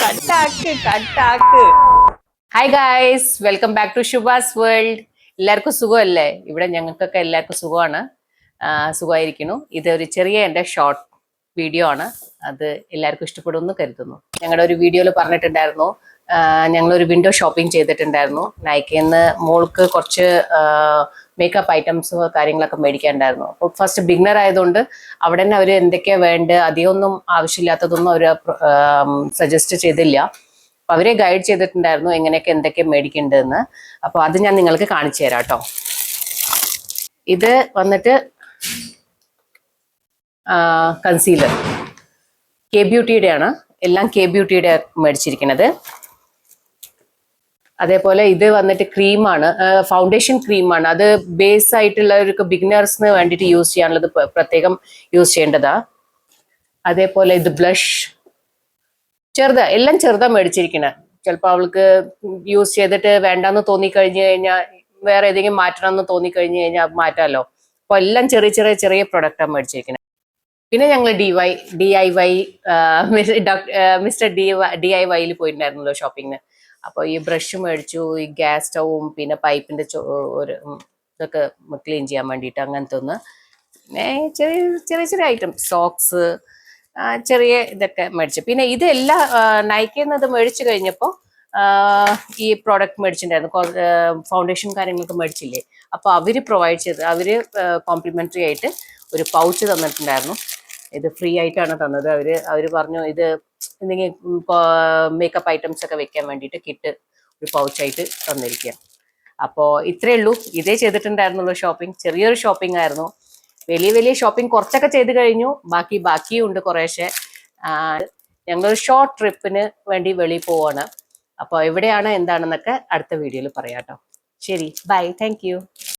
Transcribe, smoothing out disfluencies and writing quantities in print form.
കട്ടാക്ക് കട്ടാക്ക്. Hi guys, welcome back to Shubha's world. എല്ലാവർക്കും സുഖമല്ലേ? ഇവിടെ ഞങ്ങൾക്കൊക്കെ എല്ലാവർക്കും സുഖമാണ്, സുഖമായിരിക്കുന്നു. ഇതൊരു ചെറിയ എൻ്റെ ഷോർട്ട് വീഡിയോ ആണ്. അത് എല്ലാവർക്കും ഇഷ്ടപ്പെടുമെന്ന് കരുതുന്നു. ഞങ്ങളുടെ ഒരു വീഡിയോയിൽ പറഞ്ഞിട്ടുണ്ടായിരുന്നു, ഞങ്ങളൊരു വിൻഡോ ഷോപ്പിംഗ് ചെയ്തിട്ടുണ്ടായിരുന്നു. നൈക്കയിൽ മോൾക്ക് കുറച്ച് മേക്കപ്പ് ഐറ്റംസ് കാര്യങ്ങളൊക്കെ മേടിക്കാനുണ്ടായിരുന്നു. അപ്പോൾ ഫസ്റ്റ് ബിഗിനർ ആയതുകൊണ്ട് അവിടെ തന്നെ അവർ എന്തൊക്കെയാണ് വേണ്ടത്, അധികമൊന്നും ആവശ്യമില്ലാത്തതൊന്നും അവർ സജസ്റ്റ് ചെയ്തില്ല. അപ്പം അവരെ ഗൈഡ് ചെയ്തിട്ടുണ്ടായിരുന്നു എങ്ങനെയൊക്കെ എന്തൊക്കെ മേടിക്കേണ്ടതെന്ന്. അപ്പോൾ അത് ഞാൻ നിങ്ങൾക്ക് കാണിച്ചു തരാം കേട്ടോ. ഇത് വന്നിട്ട് കൺസീലർ കെ ബ്യൂട്ടിയുടെ ആണ്. എല്ലാം കെ ബ്യൂട്ടിയുടെ മേടിച്ചിരിക്കുന്നത്. അതേപോലെ ഇത് വന്നിട്ട് ക്രീമാണ്, ഫൗണ്ടേഷൻ ക്രീമാണ്. അത് ബേസ് ആയിട്ടുള്ളവർക്ക് ബിഗിനേഴ്സിന് വേണ്ടിയിട്ട് യൂസ് ചെയ്യാനുള്ളത് പ്രത്യേകം യൂസ് ചെയ്യേണ്ടതാ. അതേപോലെ ഇത് ബ്ലഷ് എല്ലാം ചെറുതാ മേടിച്ചിരിക്കണേ. ചിലപ്പോൾ അവൾക്ക് യൂസ് ചെയ്തിട്ട് വേണ്ടാന്ന് തോന്നിക്കഴിഞ്ഞു കഴിഞ്ഞാൽ വേറെ ഏതെങ്കിലും മാറ്റണം എന്ന് തോന്നിക്കഴിഞ്ഞു കഴിഞ്ഞാൽ മാറ്റാമല്ലോ. അപ്പോൾ എല്ലാം ചെറിയ ചെറിയ ചെറിയ പ്രൊഡക്റ്റാണ് മേടിച്ചിരിക്കുന്നത്. പിന്നെ ഞങ്ങൾ DIY മിസ്റ്റർ DIYയിൽ പോയിട്ടുണ്ടായിരുന്നല്ലോ ഷോപ്പിങ്ങിന്. അപ്പോൾ ഈ ബ്രഷ് മേടിച്ചു, ഈ ഗ്യാസ് സ്റ്റൗവും പിന്നെ പൈപ്പിന്റെ ഒരു ഇതൊക്കെ ക്ലീൻ ചെയ്യാൻ വേണ്ടിയിട്ട് അങ്ങനത്തെ ഒന്ന്. പിന്നെ ചെറിയ ചെറിയ ചെറിയ ഐറ്റം സോക്സ്, ചെറിയ ഇതൊക്കെ മേടിച്ചു. പിന്നെ ഇതെല്ലാം നൈക്കയിൽ നിന്ന് ഇത് മേടിച്ചു കഴിഞ്ഞപ്പോൾ ഈ പ്രോഡക്റ്റ് മേടിച്ചിട്ടുണ്ടായിരുന്നു, ഫൗണ്ടേഷൻ കാര്യങ്ങളൊക്കെ മേടിച്ചില്ലേ. അപ്പോൾ അവർ പ്രൊവൈഡ് ചെയ്ത്, അവർ കോംപ്ലിമെൻ്ററി ആയിട്ട് ഒരു പൗച്ച് തന്നിട്ടുണ്ടായിരുന്നു. ഇത് ഫ്രീ ആയിട്ടാണ് തന്നത്. അവർ പറഞ്ഞു ഇത് എന്തെങ്കിലും മേക്കപ്പ് ഐറ്റംസ് ഒക്കെ വെക്കാൻ വേണ്ടിയിട്ട് കിറ്റ് ഒരു പൗച്ചായിട്ട് തന്നിരിക്കുക. അപ്പോൾ ഇത്രയേ ഉള്ളൂ, ഇതേ ചെയ്തിട്ടുണ്ടായിരുന്നുള്ളൂ ഷോപ്പിംഗ്. ചെറിയൊരു ഷോപ്പിംഗ് ആയിരുന്നു. വലിയ ഷോപ്പിംഗ് കുറച്ചൊക്കെ ചെയ്ത് കഴിഞ്ഞു, ബാക്കിയും ഉണ്ട് കുറേശ്ശെ. ഞങ്ങളൊരു ഷോർട്ട് ട്രിപ്പിന് വേണ്ടി വെളിയിൽ പോവാണ്. അപ്പോൾ എവിടെയാണ് എന്താണെന്നൊക്കെ അടുത്ത വീഡിയോയിൽ പറയാം കേട്ടോ. ശരി, ബൈ, താങ്ക് യു.